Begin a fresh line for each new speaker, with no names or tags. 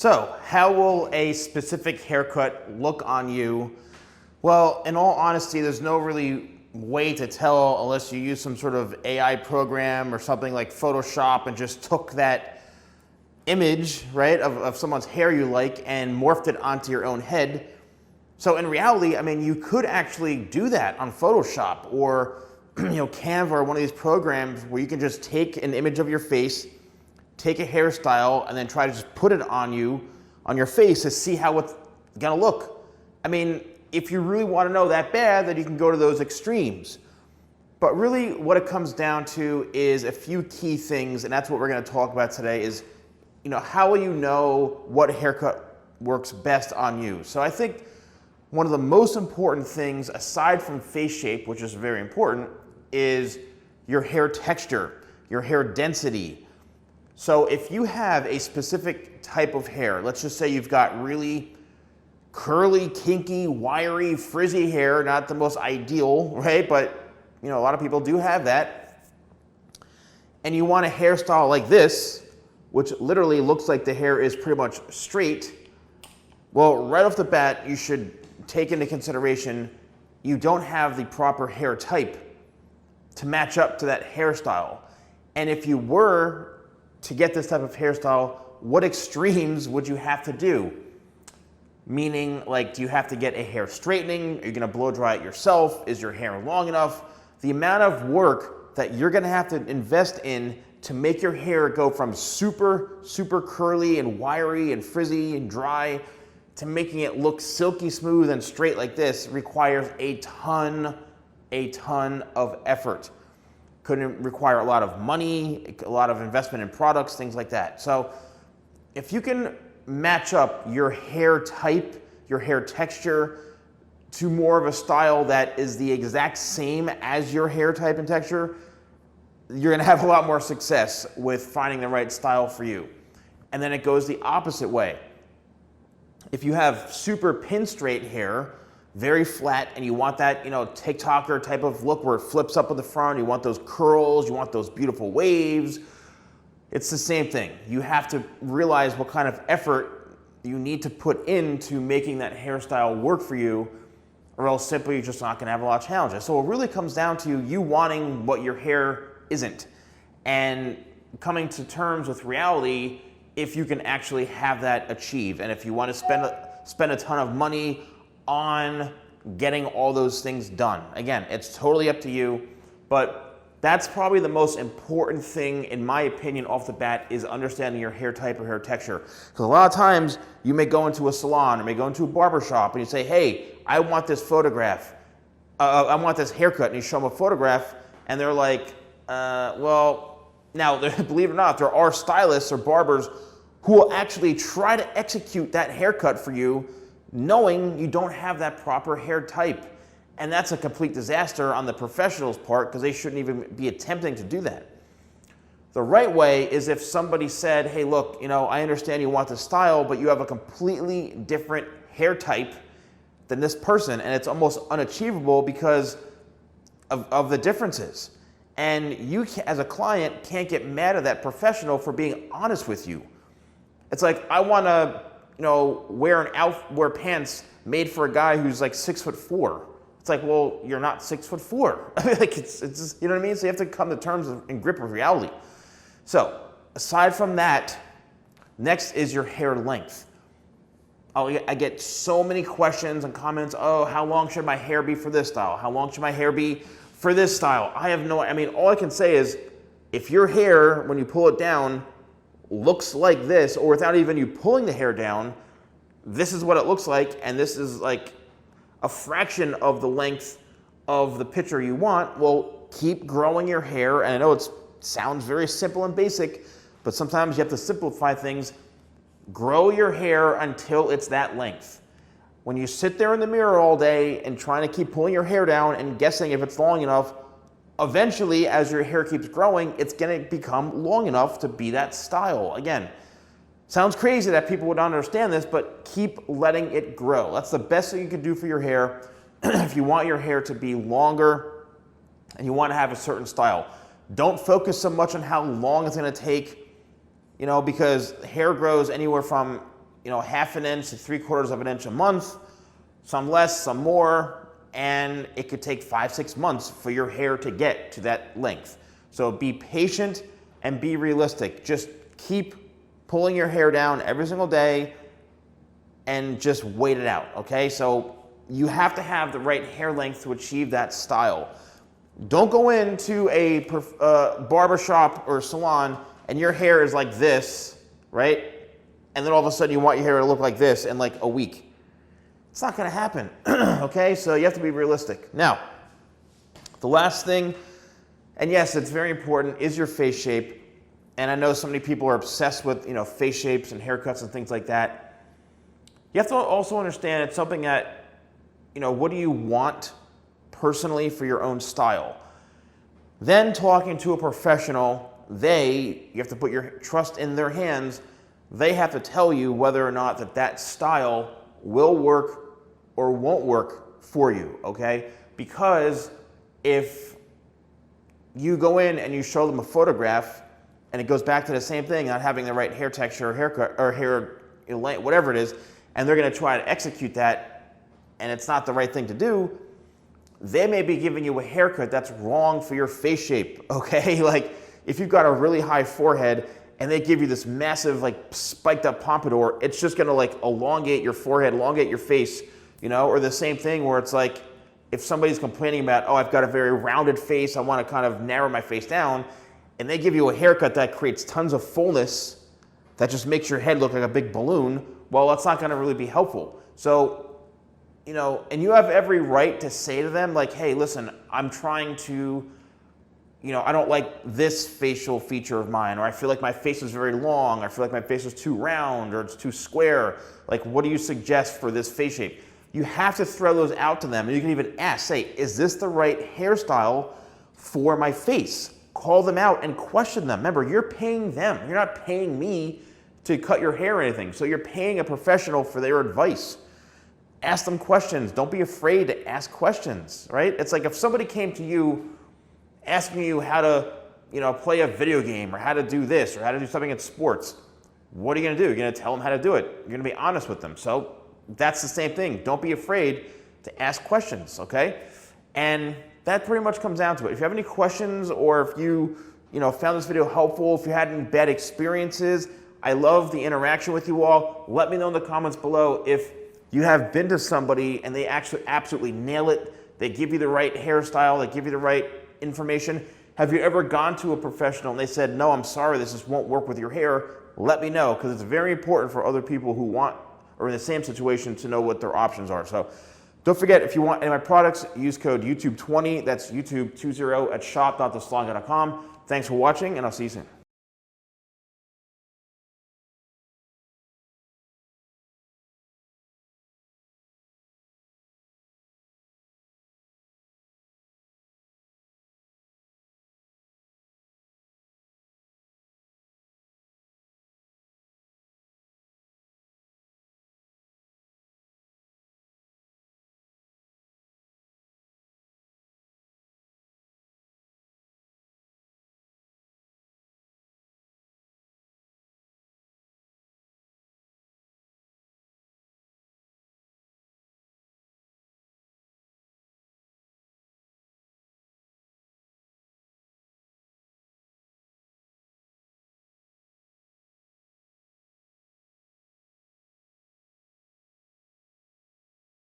So, how will a specific haircut look on you? Well, in all honesty, there's no really way to tell unless you use some sort of AI program or something like Photoshop and just took that image, right, of someone's hair you like and morphed it onto your own head. So in reality, I mean, you could actually do that on Photoshop or Canva or one of these programs where you can just take an image of your face, take a hairstyle, and then try to just put it on your face to see how it's gonna look. I mean, if you really want to know that bad, then you can go to those extremes. But really what it comes down to is a few key things, and that's what we're going to talk about today is, how will you know what haircut works best on you? So I think one of the most important things, aside from face shape, which is very important, is your hair texture, your hair density. So if you have a specific type of hair, let's just say you've got really curly, kinky, wiry, frizzy hair, not the most ideal, right? But a lot of people do have that. And you want a hairstyle like this, which literally looks like the hair is pretty much straight. Well, right off the bat, you should take into consideration you don't have the proper hair type to match up to that hairstyle. And if you were to get this type of hairstyle, what extremes would you have to do? Meaning, like, do you have to get a hair straightening? Are you gonna blow dry it yourself? Is your hair long enough? The amount of work that you're gonna have to invest in to make your hair go from super, super curly and wiry and frizzy and dry to making it look silky smooth and straight like this requires a ton of effort. Could require a lot of money, a lot of investment in products, things like that. So if you can match up your hair type, your hair texture to more of a style that is the exact same as your hair type and texture, you're gonna have a lot more success with finding the right style for you. And then it goes the opposite way. If you have super pin straight hair, very flat, and you want that, TikToker type of look where it flips up at the front, you want those curls, you want those beautiful waves, it's the same thing. You have to realize what kind of effort you need to put into making that hairstyle work for you, or else simply you're just not gonna have a lot of challenges. So it really comes down to you wanting what your hair isn't and coming to terms with reality if you can actually have that achieved. And if you want to spend a ton of money on getting all those things done. Again, it's totally up to you, but that's probably the most important thing, in my opinion, off the bat, is understanding your hair type or hair texture. Because a lot of times you may go into a salon or may go into a barber shop and you say, hey, I want this photograph. I want this haircut. And you show them a photograph and they're like, well, now, believe it or not, there are stylists or barbers who will actually try to execute that haircut for you knowing you don't have that proper hair type. And that's a complete disaster on the professional's part because they shouldn't even be attempting to do that. The right way is if somebody said, hey, look, I understand you want this style, but you have a completely different hair type than this person, and it's almost unachievable because of the differences. And you, as a client, can't get mad at that professional for being honest with you. It's like, I want to, wear pants made for a guy who's like 6'4". It's like, well, you're not 6'4". Like it's just, you know what I mean? So you have to come to terms and grip with reality. So aside from that, next is your hair length. I get so many questions and comments. Oh, how long should my hair be for this style? How long should my hair be for this style? All I can say is if your hair, when you pull it down, looks like this, or without even you pulling the hair down, this is what it looks like, and this is like a fraction of the length of the picture you want, well, keep growing your hair. And I know it sounds very simple and basic, but sometimes you have to simplify things. Grow your hair until it's that length. When you sit there in the mirror all day and trying to keep pulling your hair down and guessing if it's long enough, eventually, as your hair keeps growing, it's gonna become long enough to be that style. Again, sounds crazy that people would not understand this, but keep letting it grow. That's the best thing you can do for your hair if you want your hair to be longer and you want to have a certain style. Don't focus so much on how long it's going to take, because hair grows anywhere from half an inch to 3/4 of an inch a month, some less, some more, and it could take 5-6 months for your hair to get to that length. So be patient and be realistic. Just keep pulling your hair down every single day and just wait it out, okay? So you have to have the right hair length to achieve that style. Don't go into a barbershop or salon and your hair is like this, right? And then all of a sudden you want your hair to look like this in like a week. It's not gonna happen, okay? So you have to be realistic. Now, the last thing, and yes, it's very important, is your face shape. And I know so many people are obsessed with face shapes and haircuts and things like that. You have to also understand it's something that, what do you want personally for your own style? Then talking to a professional, you have to put your trust in their hands. They have to tell you whether or not that style will work or won't work for you, okay? Because if you go in and you show them a photograph and it goes back to the same thing, not having the right hair texture or haircut or hair length, whatever it is, and they're gonna try to execute that and it's not the right thing to do, they may be giving you a haircut that's wrong for your face shape, okay? Like if you've got a really high forehead and they give you this massive spiked up pompadour, it's just gonna elongate your forehead, elongate your face, or the same thing where it's like, if somebody's complaining about, oh, I've got a very rounded face, I wanna kind of narrow my face down, and they give you a haircut that creates tons of fullness, that just makes your head look like a big balloon, well, that's not gonna really be helpful. So, and you have every right to say to them, hey, listen, I'm trying to, I don't like this facial feature of mine, or I feel like my face is very long, or I feel like my face is too round, or it's too square. What do you suggest for this face shape? You have to throw those out to them. And you can even ask, say, is this the right hairstyle for my face? Call them out and question them. Remember, you're paying them. You're not paying me to cut your hair or anything. So you're paying a professional for their advice. Ask them questions. Don't be afraid to ask questions, right? It's like if somebody came to you asking you how to, play a video game or how to do this or how to do something in sports, what are you gonna do? You're gonna tell them how to do it. You're gonna be honest with them. So that's the same thing. Don't be afraid to ask questions, okay? And that pretty much comes down to it. If you have any questions or if you, found this video helpful, if you had any bad experiences, I love the interaction with you all. Let me know in the comments below if you have been to somebody and they actually absolutely nail it. They give you the right hairstyle, they give you the right information. Have you ever gone to a professional and they said, no, I'm sorry, this just won't work with your hair? Let me know, because it's very important for other people who want or in the same situation to know what their options are. So don't forget, if you want any of my products, use code YouTube20, that's YouTube20 at shop.thesalonguy.com. Thanks for watching, and I'll see you soon.